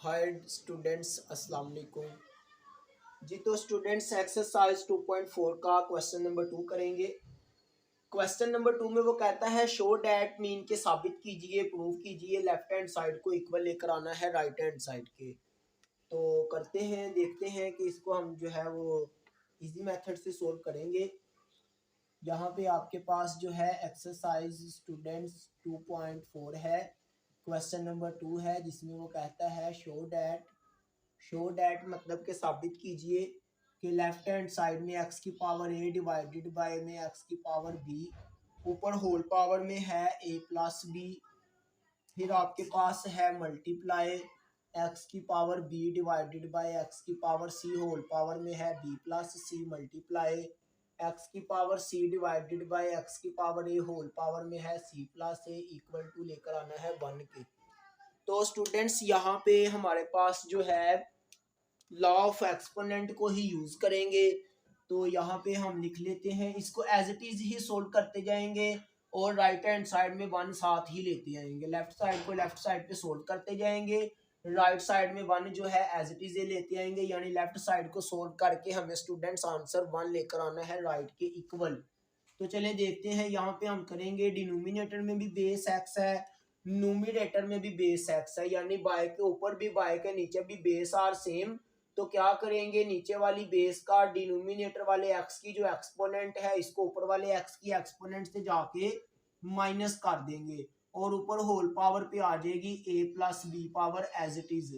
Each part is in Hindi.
हाय स्टूडेंट्स, अस्सलाम वालेकुम जी। तो स्टूडेंट्स एक्सरसाइज 2.4 का क्वेश्चन नंबर 2 करेंगे। क्वेश्चन नंबर 2 में वो कहता है शो डैट मीन के साबित कीजिए, प्रूव कीजिए लेफ्ट हैंड साइड को इक्वल लेकर आना है राइट हैंड साइड के। तो करते हैं, देखते हैं कि इसको हम जो है वो इजी मेथड से सोल्व करेंगे। यहाँ पे आपके पास जो है एक्सरसाइज स्टूडेंट्स 2.4 है, क्वेश्चन नंबर 2 है, जिसमें वो कहता है शो डैट मतलब के साबित कीजिए कि लेफ्ट हैंड साइड में एक्स की पावर ए डिवाइडेड बाय में एक्स की पावर बी, ऊपर होल पावर में है ए प्लस बी, फिर आपके पास है मल्टीप्लाई एक्स की power b divided by x की पावर सी, होल पावर में है b plus c, multiply x की power c divided by x की पावर ए, होल पावर में है c plus a, equal to लेकर आना है 1 के। तो स्टूडेंट्स यहाँ पे हमारे पास जो है लॉ ऑफ एक्सपोनेंट को ही यूज करेंगे। तो यहाँ पे हम लिख लेते हैं, इसको एज इट इज ही सोल्व करते जाएंगे और राइट हैंड साइड में 1 साथ ही लेते जाएंगे। लेफ्ट साइड को लेफ्ट साइड पे सोल्व करते जाएंगे, राइट साइड में 1 जो है एज इट इज लेते आएंगे, यानी लेफ्ट साइड को सोल्व करके हमें स्टूडेंट्स आंसर 1 लेकर आना है राइट के इक्वल। तो चले देखते हैं, यहाँ पे हम करेंगे डिनोमिनेटर में भी बेस एक्स है, न्यूमिनेटर में भी बेस एक्स है, यानी बाय के ऊपर भी बाय के नीचे भी बेस आर सेम। तो क्या करेंगे, नीचे वाली बेस का डिनोमिनेटर वाले एक्स की जो एक्सपोनेंट है इसको ऊपर वाले एक्स की एक्सपोनेंट से जाके माइनस कर देंगे और ऊपर होल पावर पे आ जाएगी A plus B power as it is.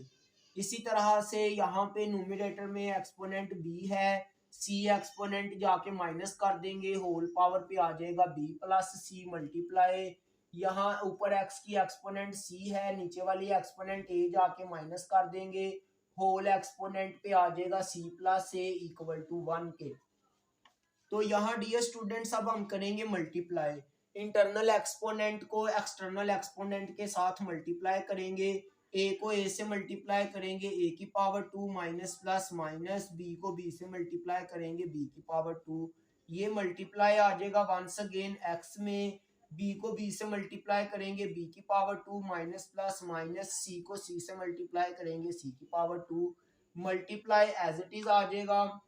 इसी तरह से यहाँ पे न्यूमिनेटर में एक्सपोनेंट बी है, सी एक्सपोनेंट जाके माइनस कर देंगे, होल पावर पे आ जाएगा बी प्लस सी मल्टीप्लाई, यहाँ ऊपर एक्स की एक्सपोनेंट सी है, नीचे वाली एक्सपोनेंट ए जाके माइनस कर देंगे, होल एक्सपोनेंट पे आ जाएगा c plus a equal to 1 के। तो यहाँ डियर स्टूडेंट्स अब हम करेंगे मल्टीप्लाई, इंटरनल एक्सपोनेंट को एक्सटर्नल एक्सपोनेंट के साथ मल्टीप्लाई करेंगे, ए को ए से मल्टीप्लाई करेंगे ए की power 2 minus plus minus, B को बी से मल्टीप्लाई करेंगे बी की पावर 2, ये मल्टीप्लाई आ जाएगा वंस अगेन एक्स में, बी को बी से मल्टीप्लाई करेंगे बी की power 2 minus plus minus, C को सी से मल्टीप्लाई करेंगे सी की power 2, multiply as it is आ जाएगा।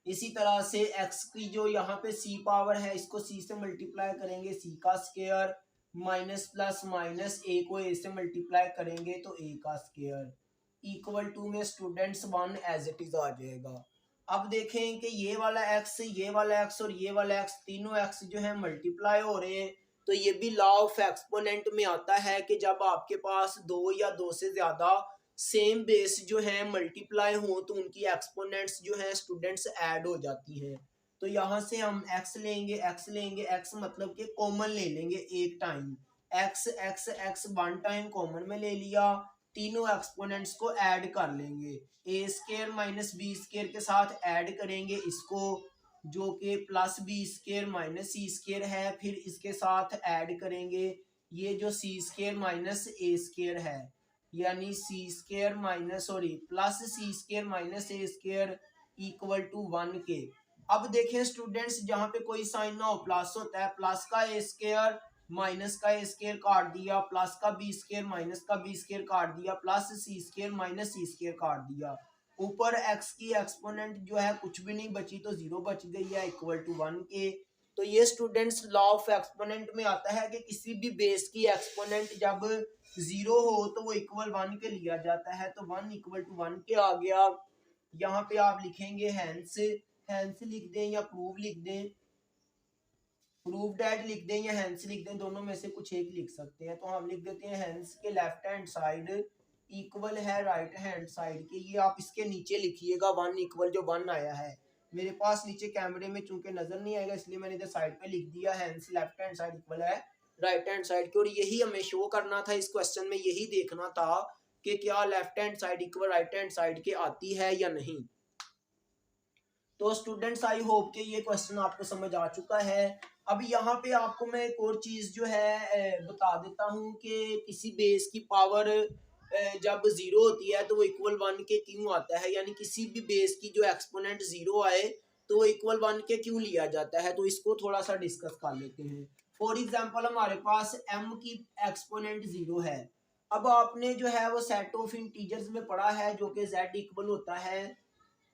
इसी तरह से x की जो यहाँ पे c पावर है इसको c से मल्टीप्लाई करेंगे c का square, minus plus minus a को a से मल्टीप्लाई करेंगे तो a का स्क्वायर, इक्वल टू में स्टूडेंट्स 1 एज इट इज आ जाएगा। अब देखें कि ये वाला x, ये वाला x और ये वाला x, तीनों x जो है मल्टीप्लाई हो रहे हैं। तो ये भी लॉ ऑफ एक्सपोनेंट में आता है कि जब आपके पास 2 या 2 से ज्यादा सेम बेस जो है मल्टीप्लाई हो तो उनकी एक्सपोनेंट्स जो है स्टूडेंट्स ऐड हो जाती हैं। तो यहाँ से हम x लेंगे, x मतलब कि कॉमन ले लेंगे एक टाइम, x 1 टाइम कॉमन में ले लिया, तीनों एक्सपोनेंट्स को ऐड कर लेंगे, A square minus B square के साथ ऐड करेंगे इसको, जो कि plus B square minus C square है, फिर इसके साथ ऐड करेंगे ये जो C square minus A square है, यानी C square minus plus C square minus A square equal to 1 के। अब देखें स्टूडेंट्स, जहां पे कोई साइन ना हो प्लस होता है, प्लस का ए स्केयर माइनस का ए स्केयर काट दिया, प्लस का बी स्केयर माइनस का बी स्केयर काट दिया, plus C square minus C square काट दिया, ऊपर एक्स की एक्सपोनेंट जो है कुछ भी नहीं बची तो 0 बच गई है इक्वल टू 1 के। तो ये स्टूडेंट्स लॉ ऑफ एक्सपोनेंट में आता है कि किसी भी बेस की एक्सपोनेंट जब 0 हो तो वो इक्वल 1 के लिया जाता है। तो 1 इक्वल टू 1 के आ गया। यहाँ पे आप लिखेंगे हैंस लिख दें या प्रूव लिख दें, प्रूव डैट लिख दें या हैंस लिख दें, दोनों में से कुछ एक लिख सकते हैं। तो हम लिख देते हैं हैंस के लेफ्ट हैंड साइड इक्वल है राइट हैंड साइड के, ये आप इसके नीचे लिखिएगा 1 इक्वल जो 1 आया है, मेरे पास नीचे कैमरे में चूंकि नजर नहीं आएगा इसलिए मैंने इधर साइड पे लिख दिया, hence left hand side equal है राइट हैंड साइड के। और यही हमें शो करना था इस क्वेश्चन में, यही देखना था कि क्या left hand side equal right hand side के आती है या नहीं। तो स्टूडेंट्स आई होप कि ये क्वेश्चन आपको समझ आ चुका है। अब यहाँ पे आपको मैं एक और चीज जो है बता देता हूँ कि किसी बेस की पावर जब 0 होती है तो वो इक्वल 1 के क्यों आता है, यानी किसी भी बेस की जो एक्सपोनेंट 0 आए तो वो इक्वल 1 के क्यों लिया जाता है, तो इसको थोड़ा सा डिस्कस कर लेते हैं। फॉर एग्जाम्पल हमारे पास m की एक्सपोनेंट 0 है, अब आपने जो है वो सेट ऑफ इंटीजर्स में पढ़ा है जो कि z इक्वल होता है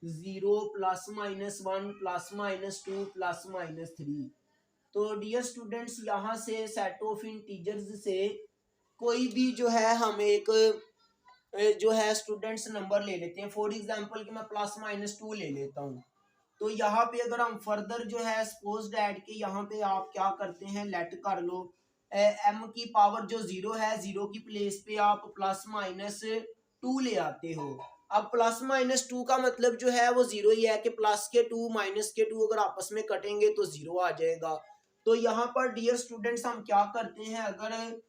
0 +-1 +-2 +-3। तो डियर स्टूडेंट्स यहाँ से सेट ऑफ इंटीजर्स से कोई भी जो है हम एक जो है स्टूडेंट्स नंबर ले लेते हैं। फॉर एग्जांपल कि मैं +-2 ले लेता हूँ। तो यहाँ पे अगर हम फर्दर जो है सपोज डैट के यहाँ पे आप क्या करते हैं, लेट कर लो m की पावर जो 0 है, 0 की प्लेस पे आप +-2 ले आते हो। अब +-2 का मतलब जो है वो 0 ही है कि प्लस के 2 माइनस के 2 अगर आपस में कटेंगे तो 0 आ जाएगा। तो यहाँ पर डियर स्टूडेंट्स हम क्या करते हैं, अगर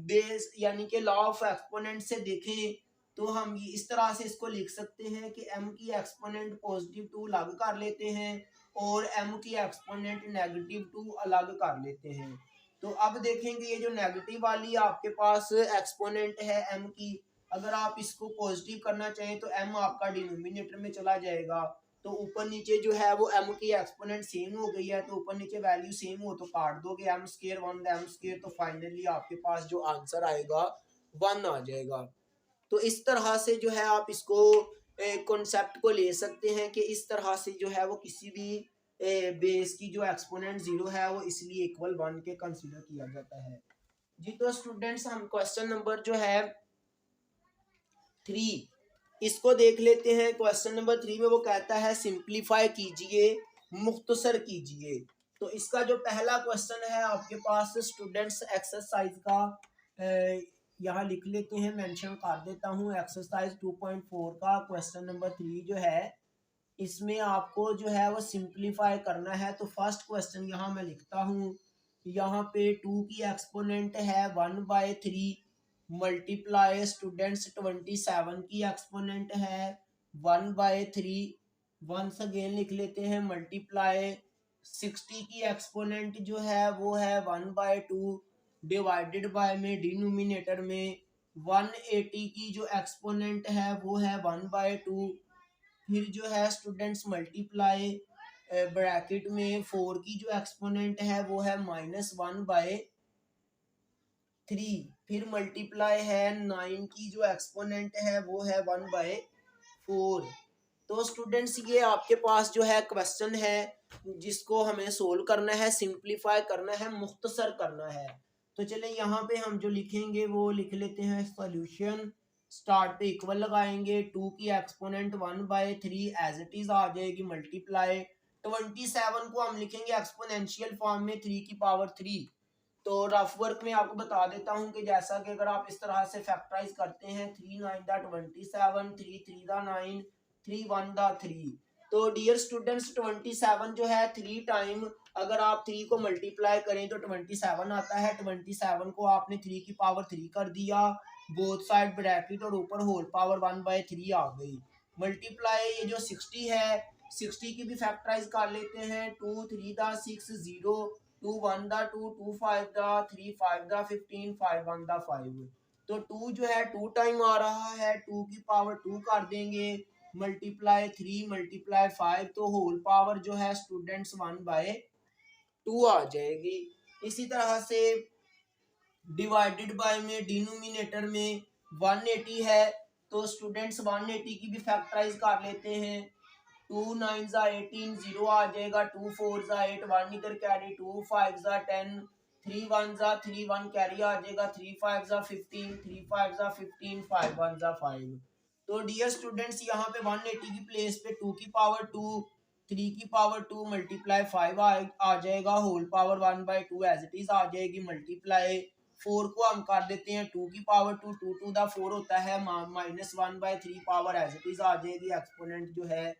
बेस यानी कि लॉ ऑफ एक्सपोनेंट से देखें तो हम इस तरह से इसको लिख सकते हैं कि m की एक्सपोनेंट +2 अलग कर लेते हैं और m की एक्सपोनेंट -2 अलग कर लेते हैं। तो अब देखेंगे ये जो नेगेटिव वाली आपके पास एक्सपोनेंट है m की, अगर आप इसको पॉजिटिव करना चाहें तो m आपका डिनोमिनेटर में चला जाएगा। तो ऊपर नीचे जो है वो m की एक्सपोनेंट सेम हो गई है, तो ऊपर नीचे वैल्यू सेम हो तो काट दोगे m² 1 m², तो फाइनली आपके पास जो आंसर आएगा 1 आ जाएगा। तो इस तरह से जो है आप इसको कॉन्सेप्ट को ले सकते हैं कि इस तरह से जो है वो किसी भी बेस की जो एक्सपोनेंट 0 है वो इसलिए इक्वल 1 के कंसीडर किया जाता है जी। तो स्टूडेंट्स हम क्वेश्चन नंबर जो है 3 इसको देख लेते हैं। क्वेश्चन नंबर 3 में वो कहता है सिंप्लीफाई कीजिए, मुख्तसर कीजिए। तो इसका जो पहला क्वेश्चन है आपके पास स्टूडेंट्स एक्सरसाइज का यहाँ लिख लेते हैं, मेंशन कर देता हूँ। एक्सरसाइज 2.4 का क्वेश्चन नंबर 3 जो है इसमें आपको जो है वो सिंप्लीफाई करना है। तो फर्स्ट क्वेश्चन यहाँ मैं लिखता हूँ, यहाँ पे 2 की एक्सपोनेंट है 1/3 मल्टीप्लाई स्टूडेंट्स 27 की एक्सपोनेंट है 1/3। वंस अगेन लिख लेते हैं मल्टीप्लाई 60 की एक्सपोनेंट जो है वो है 1/2 डिवाइडेड बाय में डिनोमिनेटर में 180 की जो एक्सपोनेंट है वो है 1/2। फिर जो है स्टूडेंट्स मल्टीप्लाई ब्रैकेट में 4 की जो एक्सपोनेंट है वो है -1/3। फिर मल्टीप्लाई है 9 की जो एक्सपोनेंट है वो है 1/4। तो स्टूडेंट्स ये आपके पास जो है क्वेश्चन है जिसको हमें सोल्व करना है, सिंप्लीफाई करना है, मुख्तसर करना है। तो चले यहाँ पे हम जो लिखेंगे वो लिख लेते हैं सॉल्यूशन। स्टार्ट पे इक्वल लगाएंगे, 2 की एक्सपोनेंट 1/3 एज इट इज आ जाएगी मल्टीप्लाई 27 को हम लिखेंगे एक्सपोनेंशियल फॉर्म में 3 की पावर 3। तो रफ वर्क में आपको बता देता हूं कि जैसा कि अगर आप इस तरह से फैक्टराइज करते हैं 3 9 27, 3 3 9, 3 1 3। तो डियर स्टूडेंट्स 27 जो है 3 टाइम अगर आप 3 को मल्टीप्लाई करें तो 27 आता है। 27 को आपने 3 की पावर 3 कर दिया, बोथ साइड ब्रैकेट और ऊपर होल पावर 1/3 आ गई। मल्टीप्लाई ये जो 60 है, 60 की भी फैक्टराइज कर लेते हैं। 2 3 6 0, 2 1 2, 2 5 3 5 15, 5 1 5। तो 2 जो है 2 टाइम आ रहा है, 2 की पावर 2 कर देंगे मल्टीप्लाई 3 मल्टीप्लाई 5, तो होल पावर जो है स्टूडेंट्स 1/2 आ जाएगी। इसी तरह से डिवाइडेड बाय में डिनोमिनेटर में 180 है, तो स्टूडेंट्स 180 की भी फैक्टराइज कर लेते हैं। 2 9 18, 0 आ जाएगा, 2 4 8, 1 इधर कैरी, 2 5 10, 3 1 3 1 कैरी आ जाएगा, 3 5 15, 3 5 15, 5 1 5। तो डियर स्टूडेंट्स यहाँ पे 180 की प्लेस पे 2 की पावर 2, 3 की पावर 2 मल्टीप्लाई 5 आ जाएगा, whole power 1/2 as it is आ जाएगी। मल्टीप्लाई 4 को हम कर देते हैं 2 की पावर 2, 2 2 4 होता है, -1/3 पावर एज इट इज आ जाएगी। एक्सपोनेंट जो है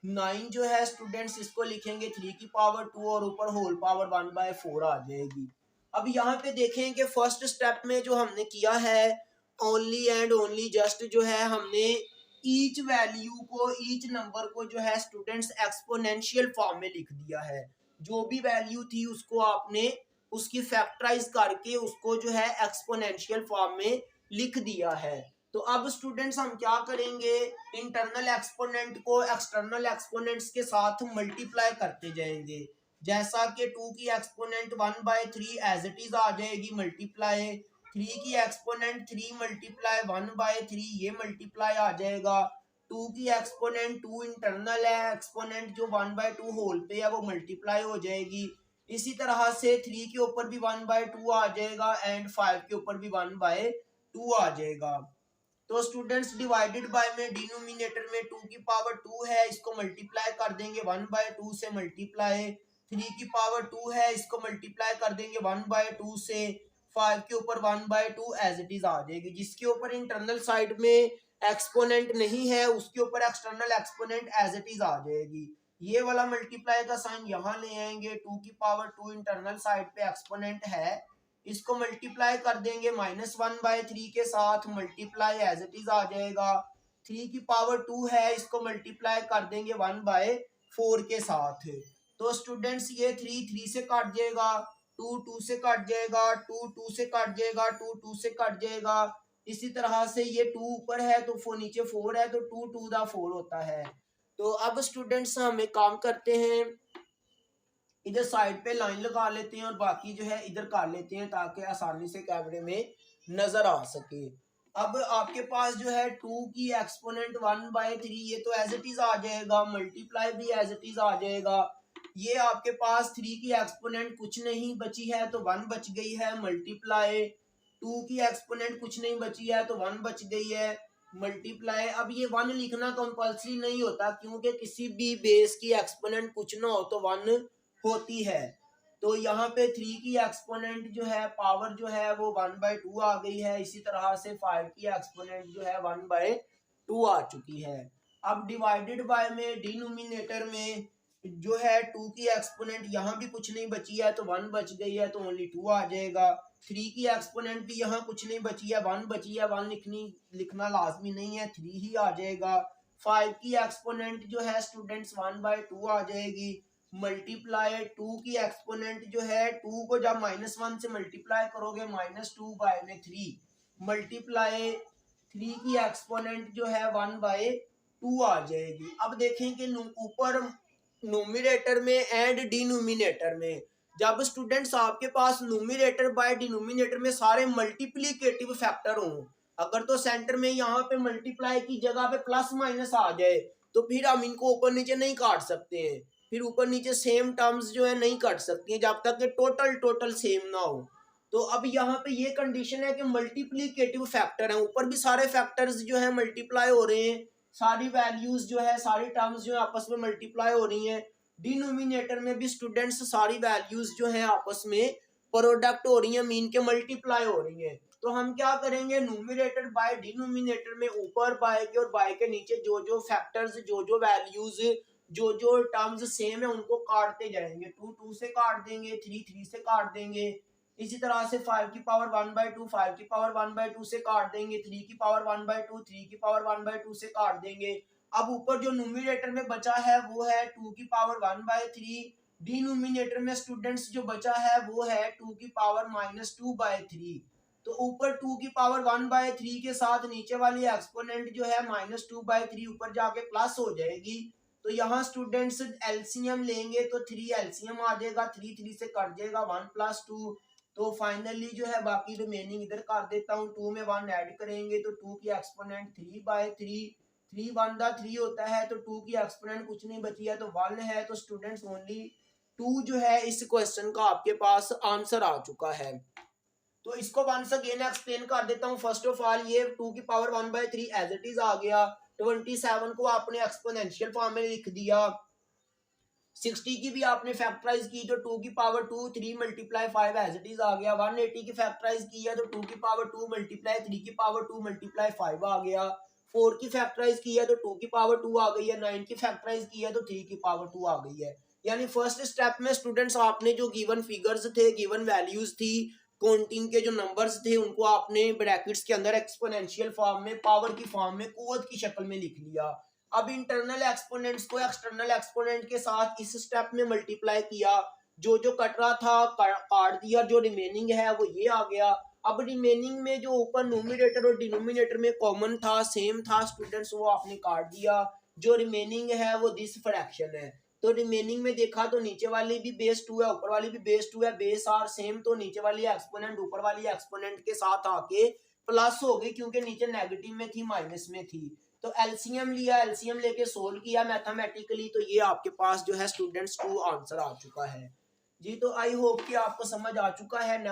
9 जो है स्टूडेंट्स इसको लिखेंगे 3 की पावर 2 और ऊपर होल पावर 1/4 आ जाएगी। अब यहाँ पे देखें कि फर्स्ट स्टेप में जो हमने किया है ओनली एंड ओनली जस्ट जो है हमने ईच वैल्यू को, ईच नंबर को जो है स्टूडेंट्स एक्सपोनेंशियल फॉर्म में लिख दिया है। जो भी वैल्यू थी उसको आपने उसकी फैक्टराइज करके उसको जो है एक्सपोनेंशियल फॉर्म में लिख दिया है। तो अब स्टूडेंट्स हम क्या करेंगे, इंटरनल एक्सपोनेंट को एक्सटर्नल एक्सपोनेंट्स के साथ मल्टीप्लाई करते जाएंगे। जैसा कि 2 की एक्सपोनेंट 1/3 एज इट इज आ जाएगी मल्टीप्लाई 3 की एक्सपोनेंट 3 मल्टीप्लाई 1/3 ये मल्टीप्लाई आ जाएगा। 2 की एक्सपोनेंट 2 इंटरनल है, एक्सपोनेंट जो 1/2 होल पे है वो मल्टीप्लाई हो जाएगी। इसी तरह से 3 के ऊपर भी 1/2 आ जाएगा एंड 5 के ऊपर भी 1/2 आ जाएगा। तो स्टूडेंट्स डिवाइडेड बाय में डिनोमिनेटर में 2 की पावर 2 है, इसको मल्टीप्लाई कर देंगे 1/2 से मल्टीप्लाई। 3 की पावर 2 है, इसको मल्टीप्लाई कर देंगे 1/2 से। 5 के ऊपर 1/2 एज इट इज आ जाएगी। जिसके ऊपर इंटरनल साइड में एक्सपोनेंट नहीं है उसके ऊपर external exponent as it is आ जाएगी। ये वाला मल्टीप्लाई का साइन यहाँ ले आएंगे। 2 की पावर 2 इंटरनल साइड पे एक्सपोनेंट है, इसको मल्टीप्लाई कर देंगे -1/3 के साथ, मल्टीप्लाई एज इट इज आ जाएगा। 3 की पावर 2 है, इसको मल्टीप्लाई कर देंगे 1/4 के साथ। तो स्टूडेंट्स ये 3 से कट जाएगा, 2 से कट जाएगा, 2 से कट जाएगा, 2 से कट जाएगा। इसी तरह से ये 2 ऊपर है तो नीचे 4 है तो 2 होता है। तो अब स्टूडेंट्स हम एक काम करते हैं, इधर साइड पे लाइन लगा लेते हैं और बाकी जो है इधर कर लेते हैं ताकि आसानी से कैमरे में नजर आ सके। अब आपके पास जो है 2 की एक्सपोनेंट 1/3 ये तो एज इट इज आ जाएगा, मल्टीप्लाई भी एज इट इज आ जाएगा। ये आपके पास 3 की एक्सपोनेंट कुछ नहीं बची है तो 1 बच गई है, मल्टीप्लाई। 2 की एक्सपोनेंट कुछ नहीं बची है तो 1 बच गई है, मल्टीप्लाई। अब ये 1 लिखना कंपल्सरी नहीं होता क्योंकि किसी भी बेस की एक्सपोनेंट कुछ ना हो तो 1 होती है। तो यहाँ पे 3 की एक्सपोनेंट जो है पावर जो है वो 1/2 आ गई है। इसी तरह से 5 की एक्सपोनेंट जो है 1/2 आ चुकी है। अब डिवाइडेड बाय में डिनोमिनेटर में जो है 2 की एक्सपोनेंट यहाँ भी कुछ नहीं बची है तो 1 बच गई है तो ओनली 2 आ जाएगा। 3 की एक्सपोनेंट भी यहाँ कुछ नहीं बची है, 1 बची है, 1 लिखना लाजमी नहीं है, 3 ही आ जाएगा। 5 की एक्सपोनेंट जो है स्टूडेंट्स 1/2 आ जाएगी, मल्टीप्लाई। 2 की एक्सपोनेंट जो है 2 को जब -1 से मल्टीप्लाई करोगे -2/3 मल्टीप्लाई। 3 की एक्सपोनेंट जो है 1/2 आ जाएगी। अब देखें कि ऊपर न्यूमरेटर में एंड डिनोमिनेटर में जब स्टूडेंट्स आपके पास न्यूमरेटर बाय डिनोमिनेटर में सारे मल्टीप्लीकेटिव फैक्टर हों, अगर तो सेंटर में यहाँ पे मल्टीप्लाई की जगह पे प्लस माइनस आ जाए तो फिर हम इनको ऊपर नीचे नहीं काट सकते हैं, फिर ऊपर नीचे सेम टर्म्स जो है नहीं कट सकती है जब तक कि टोटल सेम ना हो। तो अब यहाँ पे ये कंडीशन है कि मल्टीप्लीकेटिव फैक्टर है, ऊपर भी सारे फैक्टर्स जो है मल्टीप्लाई हो रहे हैं, सारी वैल्यूज जो है सारी टर्म्स जो है आपस में मल्टीप्लाई हो रही हैं। डिनोमिनेटर में भी स्टूडेंट्स सारी वैल्यूज जो है आपस में प्रोडक्ट हो रही है, मीन के मल्टीप्लाई हो रही है। तो हम क्या करेंगे, न्यूमरेटर बाय डिनोमिनेटर में ऊपर बाय के और बाय के नीचे जो जो फैक्टर्स जो वैल्यूज जो टर्म्स सेम है उनको काटते जाएंगे। 2 से काट देंगे, 3 से काट देंगे। इसी तरह से 5 की पावर 1/2 5 की पावर 1/2 से काट देंगे, 3 की पावर 1/2 3 की पावर 1/2 से काट देंगे। अब ऊपर जो न्यूमरेटर में बचा है वो है 2 की पावर 1/3, डिनोमिनेटर में स्टूडेंट्स जो बचा है वो है 2 की पावर -2/3। तो ऊपर 2 की पावर 1/3 के साथ नीचे वाली एक्सपोनेंट जो है -2/3 ऊपर जाके प्लस हो जाएगी। तो यहाँ स्टूडेंट्स एलसीएम लेंगे तो 3 एलसीएम आ जाएगा, 3 से कट जाएगा 1 + 2। तो फाइनली जो है बाकी रिमेनिंग इधर कर देता हूँ, 2 में 1 ऐड करेंगे तो 2 की एक्सपोनेंट 3/3, 3 1 3 होता है तो 2 की एक्सपोनेंट कुछ नहीं बची है तो 1 है। तो स्टूडेंट्स ओनली 2 जो है इस क्वेश्चन का आपके पास आंसर आ चुका है। तो इसको वंस अगेन एक्सप्लेन कर देता हूँ। फर्स्ट ऑफ ऑल ये 2 की पावर 1/3 एज इट इज आ गया, 27 को आपने एक्सपोनेंशियल फॉर्म में लिख दिया, 60 की भी आपने फैक्टराइज की तो 2 की पावर 2 3 × 5 एज इट इज आ गया, 180 की फैक्टराइज की है तो 2 की पावर 2 × 3 की पावर 2 × 5 आ गया, 4 की फैक्टराइज की है तो 2 की पावर 2 आ गई है, 9 की फैक्टराइज की है तो 3 की पावर 2 आ गई है। यानी फर्स्ट स्टेप में स्टूडेंट्स आपने जो गिवन फिगर्स थे, गिवन वैल्यूज थी, काउंटिंग के जो नंबर्स थे उनको आपने ब्रैकेट्स के अंदर एक्सपोनेंशियल फॉर्म में, पावर की फॉर्म में, कुव्वत की शक्ल में लिख लिया। अब इंटरनल एक्सपोनेंट्स को एक्सटर्नल एक्सपोनेंट के साथ इस स्टेप में मल्टीप्लाई किया, जो कट रहा था काट दिया, जो रिमेनिंग है वो ये आ गया। अब रिमेनिंग में जो ऊपर न्यूमरेटर और डिनोमिनेटर में कॉमन था, सेम था स्टूडेंट्स, वो आपने काट दिया, जो रिमेनिंग है वो दिस फ्रैक्शन है। तो रिमेनिंग में देखा तो नीचे वाली भी बेस 2 है, ऊपर वाली भी बेस 2 है, बेस आर सेम, तो नीचे वाली एक्सपोनेंट ऊपर वाली एक्सपोनेंट के साथ आके प्लस हो गई, क्योंकि नीचे नेगेटिव में थी माइनस में थी। तो एलसीएम लिया, एलसीएम लेके सोल्व किया मैथमेटिकली, तो ये आपके पास जो है स्टूडेंट्स 2 आंसर आ चुका है जी। तो आई होप कि आपको समझ आ चुका है।